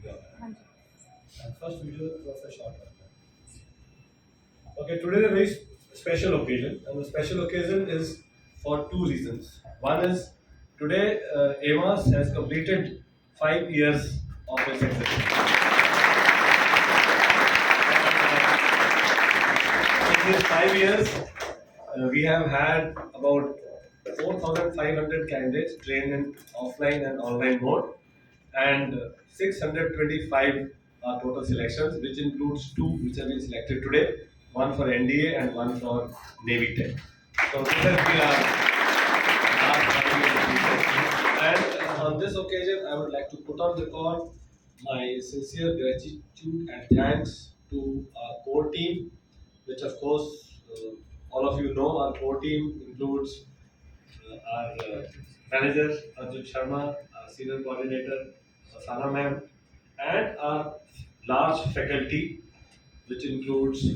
Yeah. And first video was a short one. Okay, today is a very special occasion, and the special occasion is for two reasons. One is today AMAS has completed 5 years of its existence. In these 5 years, we have had about 4,500 candidates trained in offline and online mode, and 625 are total selections, which includes two which have been selected today, one for NDA and one for Navy Tech. So this has been our last 5 years. And on this occasion, I would like to put on record my sincere gratitude and thanks to our core team, which of course all of you know. Our core team includes our manager Arjun Sharma, our senior coordinator Sana ma'am, and our large faculty, which includes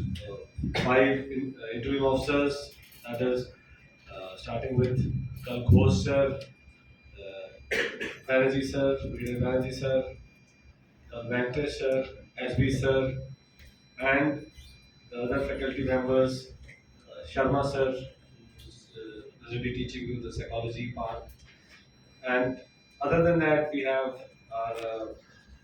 five interviewing officers, that is starting with Ghosh sir, Banerjee sir, Brigadier Banerjee sir, Venkatesh sir, SB sir, and the other faculty members, Sharma sir, will be teaching you the psychology part. And other than that, we have our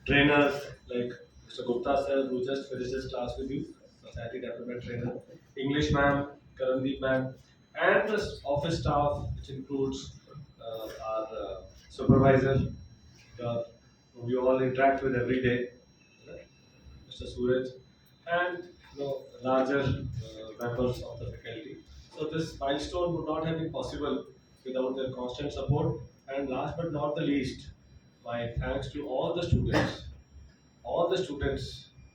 trainers like Mr. Gupta sir, who just finished his class with you, society development trainer, English ma'am, Karandeep ma'am, and the office staff, which includes our supervisor, who we all interact with every day, Mr. Suraj, and larger members of the faculty. So this milestone would not have been possible without their constant support. And last but not the least, my thanks to all the students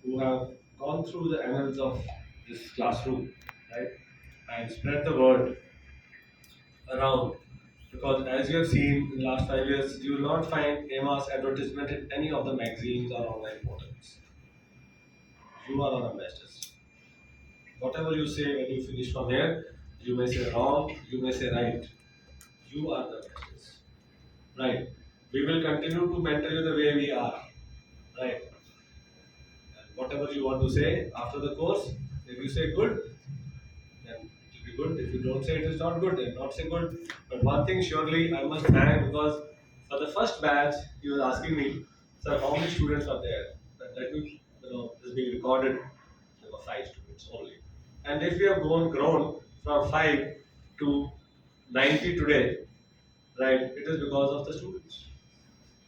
who have gone through the annals of this classroom, right, and spread the word around. Because as you have seen in the last 5 years, you will not find AMAS advertisement in any of the magazines or online portals. You are our ambassadors. Whatever you say when you finish from here, you may say wrong, you may say right. You are the ambassadors. Right. We will continue to mentor you the way we are. Right. And whatever you want to say after the course, if you say good, then it will be good. If you don't say it is not good, then not say good. But one thing surely I must thank, because for the first batch, he was asking me, sir, how many students are there? Let me, this being recorded, there were 5 students only. And if we have grown from 5 to 90 today, right, it is because of the students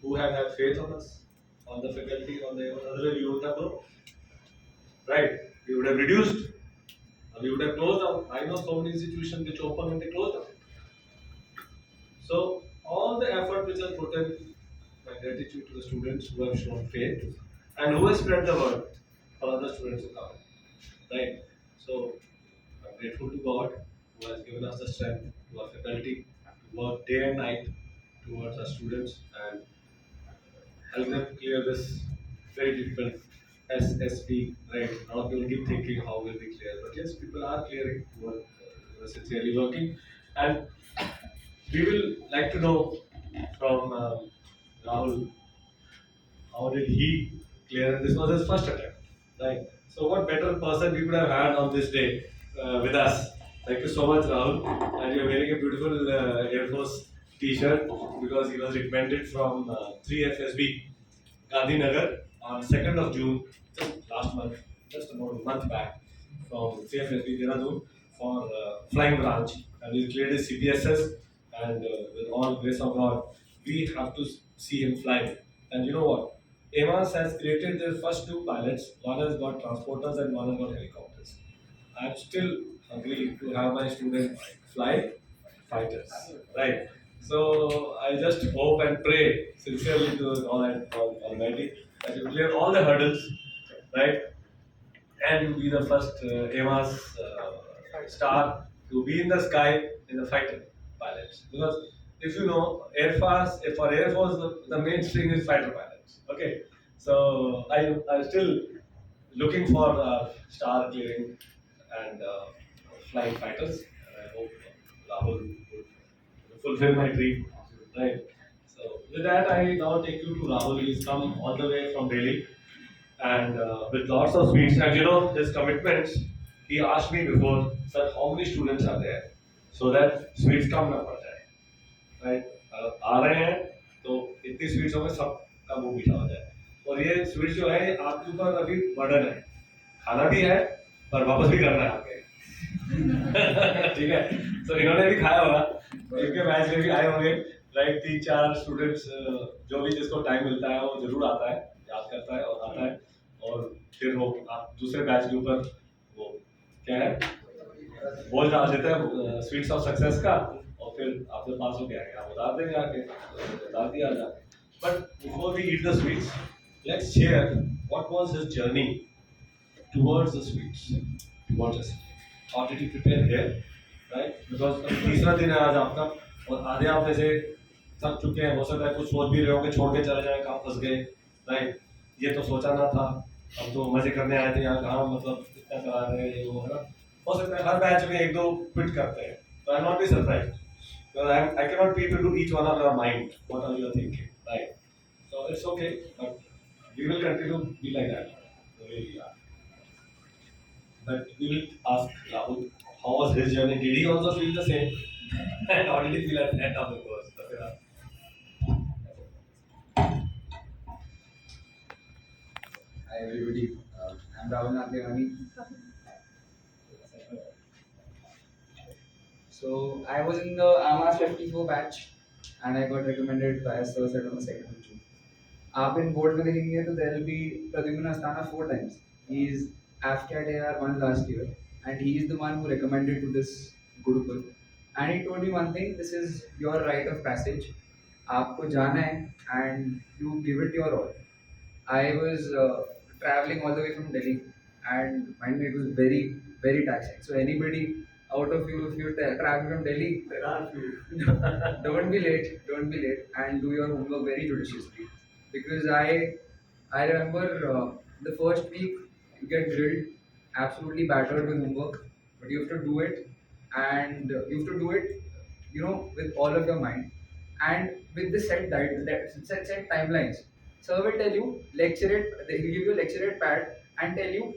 who have had faith on us, on the faculty, on the other we would have grown. Right? We would have reduced, or we would have closed down. I know so many institutions which open and they close down. So all the effort which is put in, my gratitude to the students who have shown faith and who have spread the word for other students to come. Right? So I'm grateful to God who has given us the strength, to our faculty, to work day and night towards our students and help them clear this very difficult SSB. Right? A lot of people keep thinking how will we clear, but yes, people are clearing, who are sincerely working, and we will like to know from Rahul, how did he clear? This was his first attempt, right? So, what better person we could have had on this day with us? Thank you so much, Rahul. And you're wearing a beautiful Air Force T-shirt because he was recommended from 3FSB Gandhinagar on 2nd of June, just last month, just about a month back, from 3FSB Dehradun for flying branch, and he cleared his CPSS. And with all grace of God, we have to see him fly. And you know what? AMAS has created their first two pilots. One has got transporters and one has got helicopters. I'm still hungry to have my students fly fighters. Right. So I just hope and pray sincerely to Almighty that you clear all the hurdles, right? And you be the first AMAS star to be in the sky in the fighter pilots. Because if you know, for Air Force, the mainstream is fighter pilots. Okay, so I'm still looking for star clearing and flying fighters. And I hope Rahul will fulfill my dream. Right. So So with that, I now take you to Rahul. He's come all the way from Delhi and with lots of sweets. And you know his commitments. He asked me before, sir, how many students are there, so that sweets कम ना पड़ जाए, right? आ रहे हैं तो इतनी स्वीट्सों में सबका मुंह मीठा हो जाए. और ये स्वीट्स जो है आपके ऊपर अभी बर्डन है, खाना भी है पर वापस भी करना है आपके. ठीक है. तो इन्होंने भी खाया होगा, इनके बैच में भी आए होंगे, राइट? 3-4 स्टूडेंट्स जो भी जिसको टाइम मिलता है वो जरूर आता है, याद करता है और आता है. और फिर वो आप दूसरे बैच के ऊपर वो क्या है बोझ डाल देते हैं स्वीट्स ऑफ सक्सेस का, और फिर आपके पास हो गया आप बता देंगे आके, बता दिया जाके. But before we eat the sweets, let's share what was his journey towards the sweets, towards us. How did you prepare here, right? Because तीसरा दिन है आज आपका, और आधे आप वैसे थक चुके हैं, हो सकता है कुछ सोच भी रहे हो कि छोड़ के चले जाए, कहाँ फंस गए, राइट? ये तो सोचा ना था, हम तो मजे करने आए थे यहाँ, कहाँ मतलब इतना करा रहे हैं ये वो, है ना? हो सकता है हर बैच में 1-2 क्विट करते हैं, तो I not be surprised, because I cannot peep into each one of your mind, what are you thinking, right? So it's okay, but we will continue to be like that, the way we are. But we will ask Rahul, how was his journey? Did he also feel the same? And how did he feel at the end of the course? Hi everybody, I'm Rahul Nagdewani. So I was in the AMAS 54 batch and I got recommended by Sir Said on the 2nd of June. आप इन board में देखेंगे तो there will be Pradyumna Asthana 4 times. He is AFCAT AR1 last year and he is the one who recommended to this Gurukul. And he told me one thing, this is your rite of passage. आपको जाना है and you give it your all. I was traveling all the way from Delhi, and mind me, it was very, very taxing. So anybody out of you, if you're traveling from Delhi, There are few. don't be late, and do your homework very judiciously. Because I remember the first week you get grilled, absolutely battered with homework, but you have to do it, and you have to do it, with all of your mind, and with the set timelines. Sir will tell you, lecture it, he'll give you a lecture it pad and tell you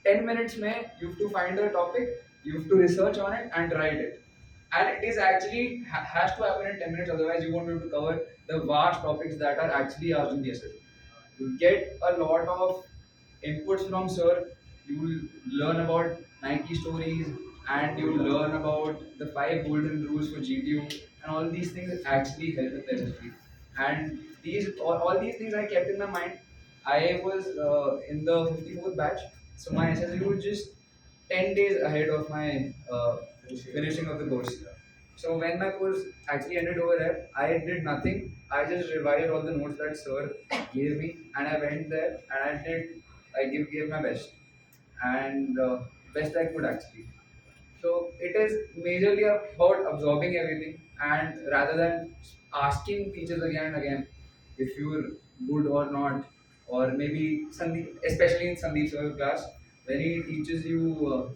10 minutes mein you have to find a topic, you have to research on it and write it. And it is actually has to happen in 10 minutes, otherwise you won't be able to cover the vast topics that are actually asked in the SSB. You get a lot of inputs from sir, you will learn about Nike stories and you will learn about the 5 golden rules for GTU, and all these things actually help with the SSB. And all these things I kept in my mind. I was in the 54th batch, so my SSB was just 10 days ahead of my finishing of the course. So when my course actually ended over there, I did nothing. I just revised all the notes that sir gave me, and I went there and I gave my best, and best I could actually. So it is majorly about absorbing everything, and rather than asking teachers again and again if you're good or not, or maybe Sandeep, especially in Sandeep's class, when he teaches you,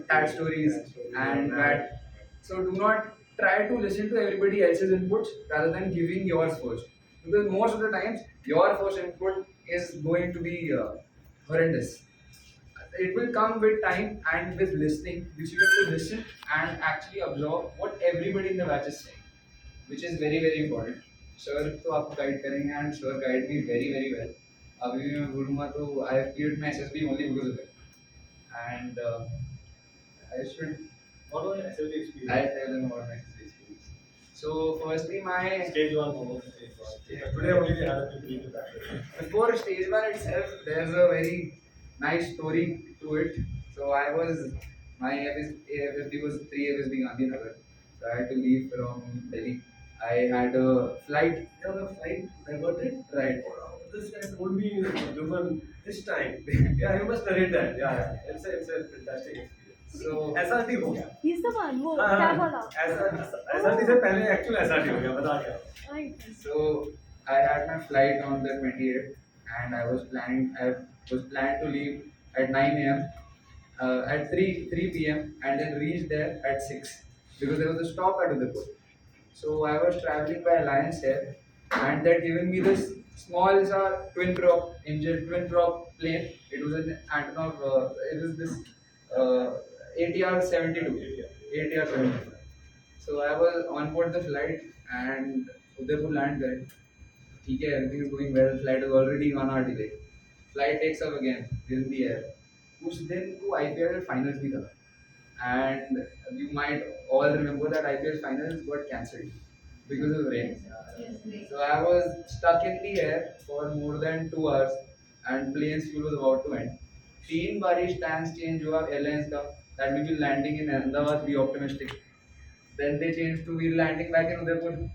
tad stories and that. So do not try to listen to everybody else's inputs rather than giving yours first, because most of the times your first input is going to be horrendous. It will come with time and with listening, which you have to listen and actually absorb what everybody in the batch is saying, which is very very important. Sir तो आपको guide करेंगे, and sir guide me very very well. अभी भी मैं बोलूँगा तो I have cleared my SSB only because of it, and I should. What was your SLT experience? I'll tell them about my SSB experience. So firstly, my Stage 1, what was stage 1? Yeah. Today only we had a brief that. before stage 1 itself, there's a very nice story to it. So my AFSB was 3 AFSB Gandhinagar. So I had to leave from Delhi. I had a flight. You have a flight diverted? Right. This guy told me Durban this time. Yeah, you must narrate that. Yeah. It's a fantastic experience. So SRT हो गया. He's the one वो हाँ, क्या हाँ, बोला SRT से पहले actual SRT हो गया, बता क्या. Right. So I had my flight on the 28th, and I was planned to leave at 9 a.m. At 3 p.m. and then reach there at 6, because there was a stop at Udaipur. So I was traveling by Alliance Air, and they'd given me this small twin prop engine, twin prop plane. It was an Antonov. It was this ATR 72, ATR 72. So I was on board the flight and Udaipur land there. Okay, everything is going well. Flight is already 1 hour delay. Flight takes off again. We're in the air. उस दिन को IPL finals भी था. And you might all remember that IPL finals got cancelled because of rain. So I was stuck in the air for more than 2 hours and plane's fuel was about to end. तीन बारी stance change हुआ airlines का that we will landing in Ahmedabad, be optimistic. Then they changed to we're landing back in Udaipur.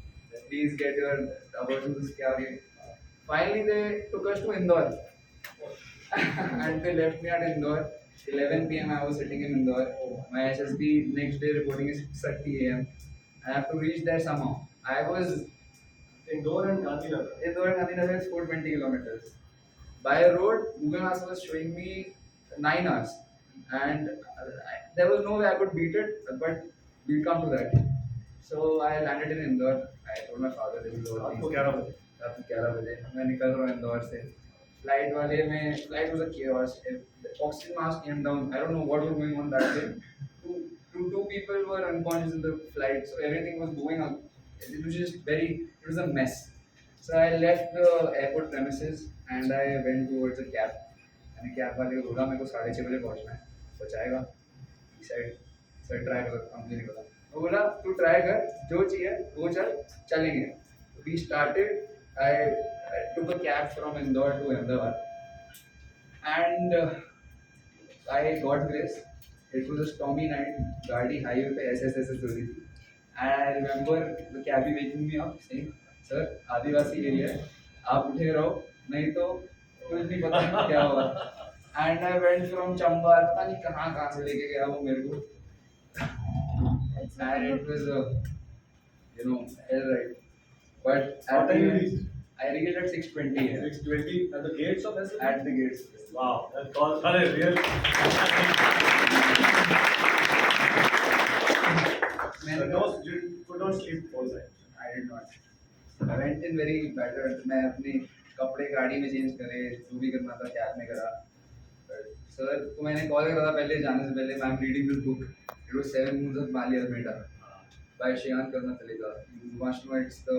Please get your abortions carried. Finally, they took us to Indore and they left me at Indore. 11 p.m. I was sitting in Indore. My SSB next day reporting is 6:30 a.m. I have to reach there somehow. I was Indore and Gandhinagar. Indore and Gandhinagar is 420 kilometers. By road, Google Maps was showing me 9 hours, and there was no way I could beat it. But we'll come to that. So I landed in Indore. I told my father this is what आपको 11 बजे. रात को 11 बजे मैं निकल रहा हूँ इंदौर से फ्लाइट वाले में flight was a chaos. The oxygen mask came down. I don't know what was going on that day. Two people were unconscious in the flight, so everything was going on. It was just it was a mess. So I left the airport premises and I went towards a cab. मैंने cab वाले को बोला मेरे को 6:30 बजे पहुंचना है पहुंचाएगा साइड सर ट्राई करो कंपनी को वो बोला तू ट्राई कर जो चाहिए वो चलेंगे we started I took a cab from Indore to Ahmedabad and I got grace. It was a stormy night. गाड़ी हाईवे पे ऐसे हो रही थी. And I remember the cabbie waking me up saying, "Sir, Adivasi area है, आप उठे रहो, नहीं तो कुछ नहीं पता क्या होगा." And I went from Chamba, पता नहीं कहाँ से लेके गया वो मेरे को. And it was hell right. But What at the time you end, reached? I reached at 6:20 a.m. 6:20 at the gates of SSB? At the gates. Wow, that calls for a real. मैंने No, you could not sleep all night. I did not. I went in very battered. मैं अपने कपड़े गाड़ी में change करे जो भी करना था कैब में करा. सर को मैंने कॉल करा था पहले जाने से पहले ma'am reading this book. It was 7 Moons of Mali Almeida by Sheyant Karna Talika. You must know it's the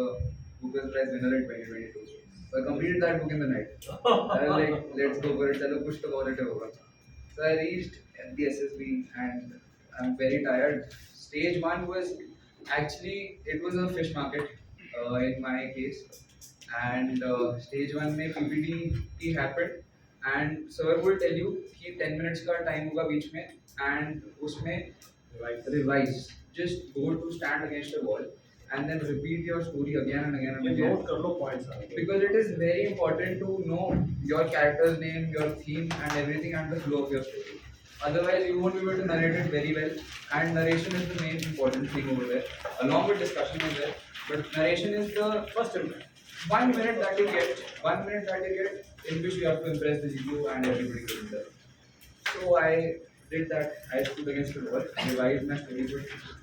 Booker Prize winner in 2022. So I completed that book in the night. I was like, let's go for it. चलो कुछ तो positive होगा. So I reached the SSB and I'm very tired. Stage one was actually it was a fish market in my case, and stage one में PPT he happened and sir will tell you कि 10 minutes का time होगा बीच में and उसमें revise. Just go to stand against a wall and then repeat your story again and again and ये again. note कर लो points सारे. Because it is very important to know your character's name, your theme, and everything, and the flow of your story. Otherwise, you won't be able to narrate it very well. And narration is the main important thing over there, along with discussion as well. But narration is the First impact. 1 minute that you get, 1 minute that you get, in which you have to impress the GPU and everybody in there. So I did that. I stood against the wall, revised my story for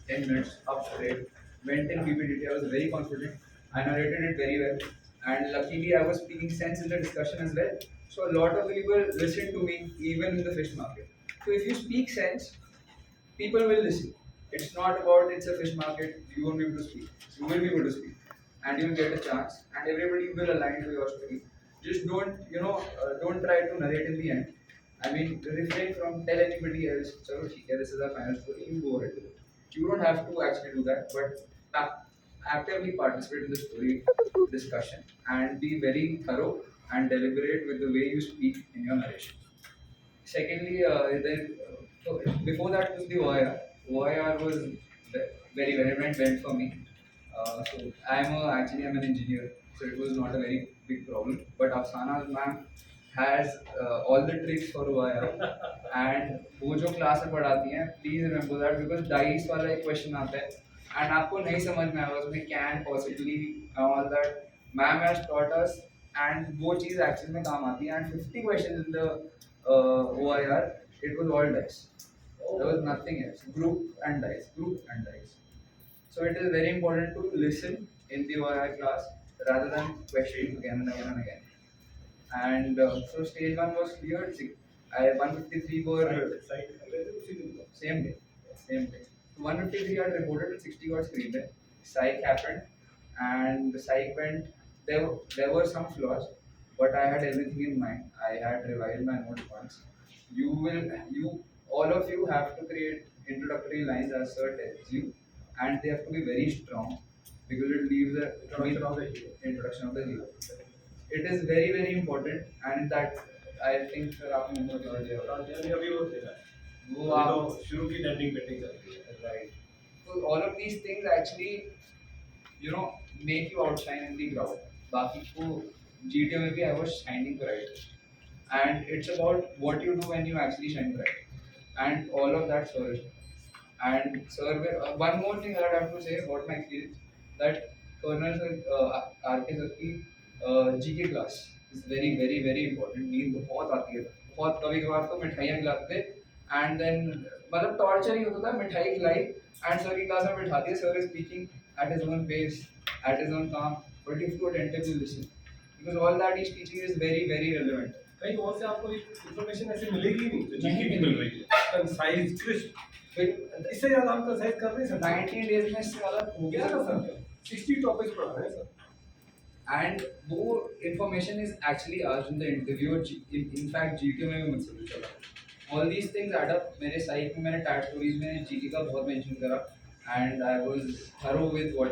10 minutes up straight, went in PPT. I was very confident. I narrated it very well. And luckily, I was speaking sense in the discussion as well. So a lot of people listened to me, even in the fish market. So if you speak sense, people will listen. It's not about it's a fish market, you won't be able to speak. You will be able to speak. And you will get a chance, and everybody will align to your story. Just don't try to narrate in the end. I mean, refrain from tell anybody else, "Chalo, theek hai, this is our final story," you go ahead with it. You don't have to actually do that, but actively participate in the story discussion and be very thorough and deliberate with the way you speak in your narration. Secondly, so before that was the OIR. OIR was very relevant went for me. So I'm an engineer, so it was not a very big problem. But Afsana ma'am has all the tricks for OIR, and वो जो class में पढ़ाती हैं, please remember that because dice वाला एक question आता है, and आपको नहीं समझ में आएगा उसमें can possibly all that. Ma'am has taught us, and वो चीज़ actually में काम आती है, and 50 questions in the OIR, it was all dice. There was nothing else. Group and dice. So it is very important to listen in the OI class rather than questioning again and again and again. And so stage one was cleared. I 153 were same day, same day. So 153 got reported and 60 got screened in. Psych happened, and the psych went. There were some flaws, but I had everything in mind. I had revised my notes once. You all of you have to create introductory lines as sir tells you, and they have to be very strong because it leaves a introduction of the hero. It is very important, and that I think sir आपने homework कर दिया होगा। वो आप शुरू की dating painting चल रही है। right. So all of these things actually make you outshine in the crowd. बाकी को GTO में भी I was shining bright, and it's about what you do when you actually shine bright, and all of that sir. And sir, one more thing that I have to say about my experience, that Colonel sir, RK sir की GK class is very important. नींद बहुत आती है, बहुत कभी कभार तो मिठाइयाँ खिलाते थे, and then मतलब टॉर्चर ही होता था, मिठाई खिलाई and sir की क्लास में बिठा दिया, sir is speaking at his own pace, at his own calm, but you have to attentively listen because all that he's teaching is very relevant. कहीं और से आपको इंफॉर्मेशन ऐसे मिलेगी नहीं जो जीके की मिल रही है, कंसाइज क्रिस्प। फिर इससे ज्यादा हम कंसाइज कर नहीं सकते। 19 days में इससे ज़्यादा हो क्या गया था सर? 60 टॉपिक्स पढ़ा रहे हैं सर। and वो information is actually asked in the interview और in fact GK में भी मुझसे पूछा था। all these things add up। मेरे साइट में मैंने टैग स्टोरीज में GK का बहुत मेंशन करा and I was thorough with what